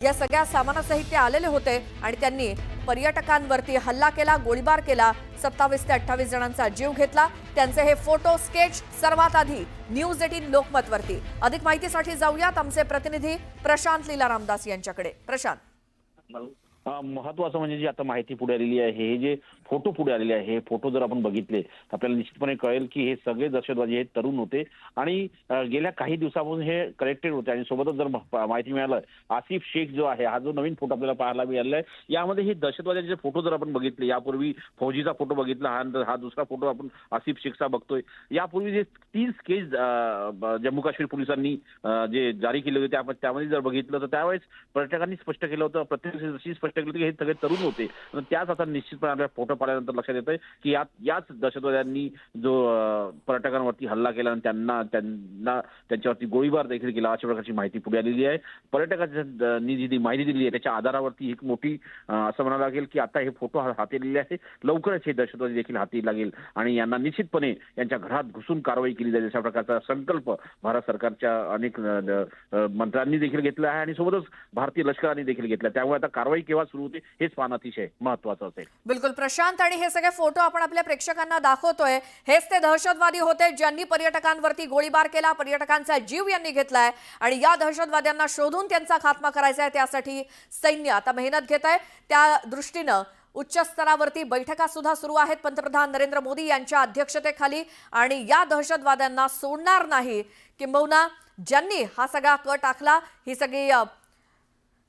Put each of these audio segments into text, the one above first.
या सगळ्या सामानासहित ते आलेले होते आणि त्यांनी पर्यटकांवरती हल्ला केला, गोळीबार केला, 27 ते 28 जणांचा जीव घेतला। त्यांचे हे फोटो स्केच सर्वात आधी न्यूज 18 लोकमतवरती। अधिक माहितीसाठी जाऊयात आमचे प्रतिनिधी प्रशांत लीला रामदास यांच्याकडे। प्रशांत, महत्वाचं म्हणजे जी आता माहिती पुढे आलेली आहे, हे जे फोटो पुढे आलेले आहे, हे फोटो जर आपण बघितले तर आपल्याला निश्चितपणे कळेल की हे सगळे दहशतवादी हे तरुण होते आणि गेल्या काही दिवसापासून हे कनेक्टेड होते। आणि सोबतच जर माहिती मिळालं, आसिफ शेख जो आहे, हा जो नवीन फोटो आपल्याला पाहायला मिळाला आहे, यामध्ये हे दहशतवाद्यांचे फोटो जर आपण बघितले, यापूर्वी फौजीचा फोटो बघितला, हा दुसरा फोटो आपण आसिफ शेखचा बघतोय। यापूर्वी जे 3 स्केच जम्मू काश्मीर पोलिसांनी जे जारी केले होते, आपण त्यामध्ये जर बघितलं तर त्यावेळेस पर्यटकांनी स्पष्ट केलं होतं, प्रत्येक स्पष्ट केलं की हे सगळे तरुण होते। त्याच आता निश्चितपणे आपल्या फोटो पाहिल्यानंतर लक्षात येतंय की याच दहशतवाद्यांनी जो पर्यटकांवरती हल्ला केला आणि त्यांच्यावरती गोळीबार देखील केला, अशा प्रकारची माहिती पुढे आलेली आहे। पर्यटकांनी जी माहिती दिली आहे त्याच्या आधारावरती एक मोठी असं म्हणावं लागेल की आता हे फोटो हाती आलेले आहे, लवकरच हे दहशतवादी देखील हाती लागेल आणि यांना निश्चितपणे यांच्या घरात घुसून कारवाई केली जाईल, अशा प्रकारचा संकल्प भारत सरकारच्या अनेक मंत्र्यांनी देखील घेतला आहे आणि सोबतच भारतीय लष्कराने देखील घेतला। त्यामुळे आता कारवाई केव्हा सुरू होते हेच पाहणं अतिशय महत्त्वाचं असेल। बिलकुल प्रशांत, आणि हे सगळे फोटो आपण आपल्या प्रेक्षकांना दाखवतोय, हेच ते दहशतवादी होते ज्यांनी पर्यटकांवरती गोळीबार केला, पर्यटकांचा जीव यांनी घेतलाय आणि या दहशतवाद्यांना शोधून त्यांचा खात्मा करायचा आहे। त्यासाठी सैन्य आता मेहनत घेत आहे। त्या दृष्टीनं उच्च स्तरावरती बैठका सुद्धा सुरू आहेत पंतप्रधान नरेंद्र मोदी यांच्या अध्यक्षतेखाली, आणि या दहशतवाद्यांना सोडणार नाही, किंबहुना ज्यांनी हा सगळा कट आखला, ही सगळी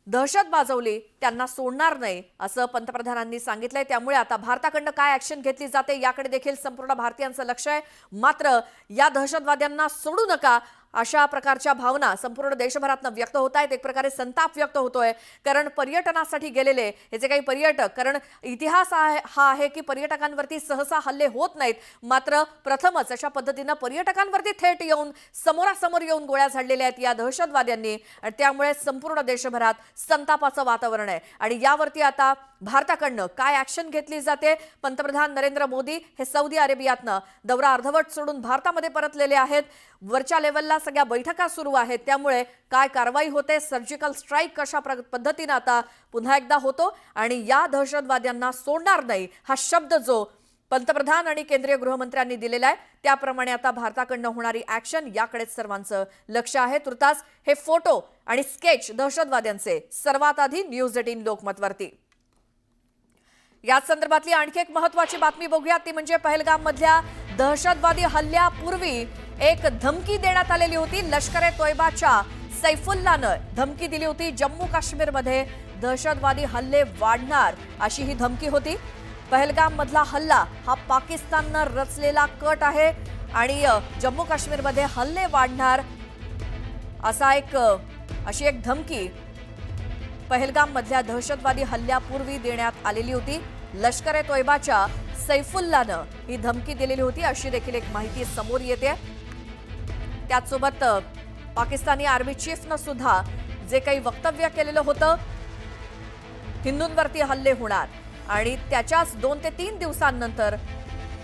दहशत माजवली, त्यांना सोडणार नाही असं पंतप्रधानांनी सांगितलंय। त्यामुळे आता भारताकडनं काय ऍक्शन घेतली जाते याकडे देखील संपूर्ण भारतीयांचं लक्ष आहे। मात्र या दहशतवाद्यांना सोडू नका अशा प्रकारच्या भावना संपूर्ण देशभरातून व्यक्त होत आहेत। एक प्रकारे संताप व्यक्त होतोय, कारण पर्यटनासाठी गेलेले हे जे काही पर्यटक, कारण इतिहास हा आहे की पर्यटकांवरती सहसा हल्ले होत नाहीत, मात्र प्रथमच अशा पद्धतीनं पर्यटकांवरती थेट येऊन समोरासमोर येऊन गोळ्या झाडलेल्या आहेत या दहशतवाद्यांनी, आणि त्यामुळे संपूर्ण देशभरात संतापाचं वातावरण आहे। आणि यावरती आता भारताकडनं काय ऍक्शन घेतली जाते? पंतप्रधान नरेंद्र मोदी हे सौदी अरेबियातनं दौरा अर्धवट सोडून भारतामध्ये परतलेले आहेत। वरच्या लेवलला सगळ्या बैठका सुरू आहेत, त्यामुळे काय कारवाई होते, सर्जिकल स्ट्राईक कशा पद्धतीने आता पुन्हा एकदा होतो आणि या दहशतवाद्यांना सोडणार नाही हा शब्द जो पंतप्रधान आणि केंद्रीय गृहमंत्र्यांनी दिलेला आहे, त्याप्रमाणे आता भारताकडनं होणारी ऍक्शन याकडेच सर्वांचं लक्ष आहे। तुर्तास हे फोटो आणि स्केच दहशतवाद्यांचे सर्वात आधी न्यूज 18 लोकमतवरती। याच संदर्भातली आणखी एक महत्त्वाची बातमी बघूया, ती म्हणजे पहलगाम मधल्या दहशतवादी हल्ल्यापूर्वी एक धमकी देण्यात आलेली होती। लष्कर ए तोयबाच्या सैफुल्लानं धमकी दिली होती, जम्मू काश्मीरमध्ये दहशतवादी हल्ले वाढणार अशी ही धमकी होती। पहलगाम मधला हल्ला हा पाकिस्ताननं रचलेला कट आहे आणि जम्मू काश्मीरमध्ये हल्ले वाढणार अशी एक धमकी पहलगाम मधल्या दहशतवादी हल्ल्यापूर्वी देण्यात आलेली होती। लष्कर ए तोयबाच्या सैफुल्लानं ही धमकी दिलेली होती अशी देखील एक माहिती समोर येते। त्याचसोबत पाकिस्तानी आर्मी चीफनं सुद्धा जे काही वक्तव्य केलेलं होतं, हिंदूंवरती हल्ले होणार, आणि त्याच्याच 2 ते 3 दिवसांनंतर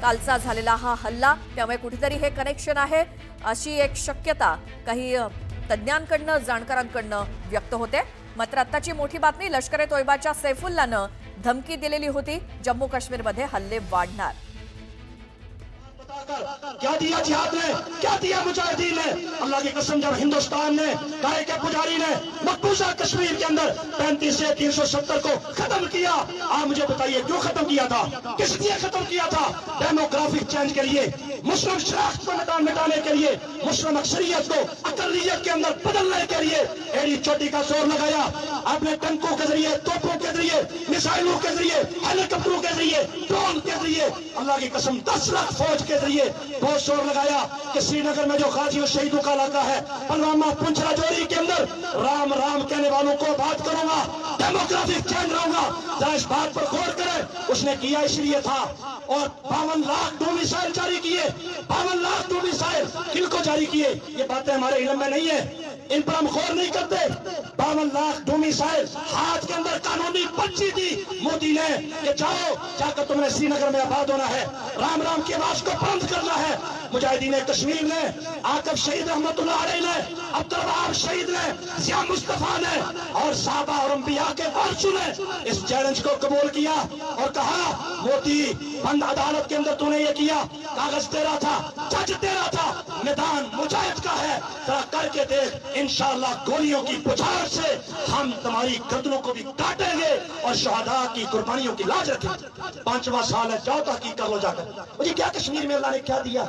कालचा झालेला हा हल्ला, त्यामुळे कुठेतरी हे कनेक्शन आहे अशी एक शक्यता काही तज्ञांकडनं, जाणकारांकडनं व्यक्त होते। मात्र आत्ताची मोठी बातमी, लष्कर ए तोयबाच्या सैफुल्लानं धमकी दिलेली होती, जम्मू काश्मीरमध्ये हल्ले वाढणार। क्या दिया जिहाद ने, क्या दिया मुजाहिदीन ने? अल्लाह की कसम, जब हिंदुस्तान ने, गाय के पुजारी ने मकबूजा कश्मीर के अंदर 35 से 370 को खत्म किया, आप मुझे बताइए क्यों खत्म किया था, किस लिए खत्म किया था? डेमोग्राफिक चेंज के लिए, मुस्लिम शनाख्त को मिटाने के लिए, मुस्लिम अक्सरियत को अकलियत के अंदर बदलने के लिए एड़ी चोटी का जोर लगाया। आपने टंकों के जरिए, तोपों के जरिए, मिसाइलों के जरिए, हेलीकॉप्टरों के जरिए, ड्रोन के जरिए, अल्लाह की कसम 10 लाख फौज के जरिए बहुत जोर लगाया कि श्रीनगर में जो गाजी और शहीदों का इलाका है, पुलवामा, पुंछ, राजौरी के अंदर राम राम कहने वालों को बात करूंगा, डेमोग्राफिक चेंज रहूंगा। जरा इस बात पर गौर करें, उसने किया इसलिए था। और 52 लाख दो मिसाइल जारी किए, 52 लाख दो मिसाइल किनको जारी किए, ये बातें हमारे इल्म में नहीं है। इन पर हम गौर नहीं करते। 52 लाख डोमिसाइल हाथ के अंदर कानूनी पर्ची दी मोदी ने कि जाओ जाकर तुमने श्रीनगर में आबाद होना है, राम राम की आवाज को बंद करना है। मुजाहिदीन कश्मीर ने, आकब शहीद रहमतुल्लाह अलैह ने, अब्दुल वहाब शहीद ने, जिया मुस्तफा ने और साहबा और अंबिया के वारिसों ने इस चैलेंज को कबूल किया और कहा मोदी बंद अदालत के अंदर तूने ये किया, कागज तेरा था, जज तेरा था, मैदान मुजाहिद का है, जरा करके देख, इंशाअल्लाह गोलियों की बुछार से हम तुम्हारी गर्दनों को भी काटेंगे और शहादा की कुर्बानियों की लाज रखेंगे। 5वां साल है, जाओ तहकीक कर लो जाकर। मुझे क्या कश्मीर में अल्लाह ने क्या दिया,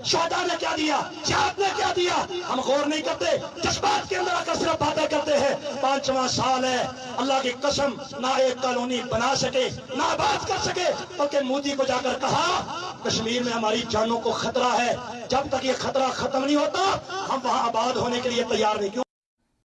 शहादा ने क्या दिया, जिहाद ने क्या दिया, हम गौर नहीं करते, जज्बात के अंदर आकर सिर्फ बातें करते हैं। 5वां साल है, अल्लाह की कसम ना एक कॉलोनी बना सके, ना आबाद कर सके, बल्कि मोदी को जाकर कहा कश्मीर में हमारी जानों को खतरा है, जब तक ये खतरा खत्म नहीं होता हम वहां आबाद होने के लिए तैयार नहीं। क्यों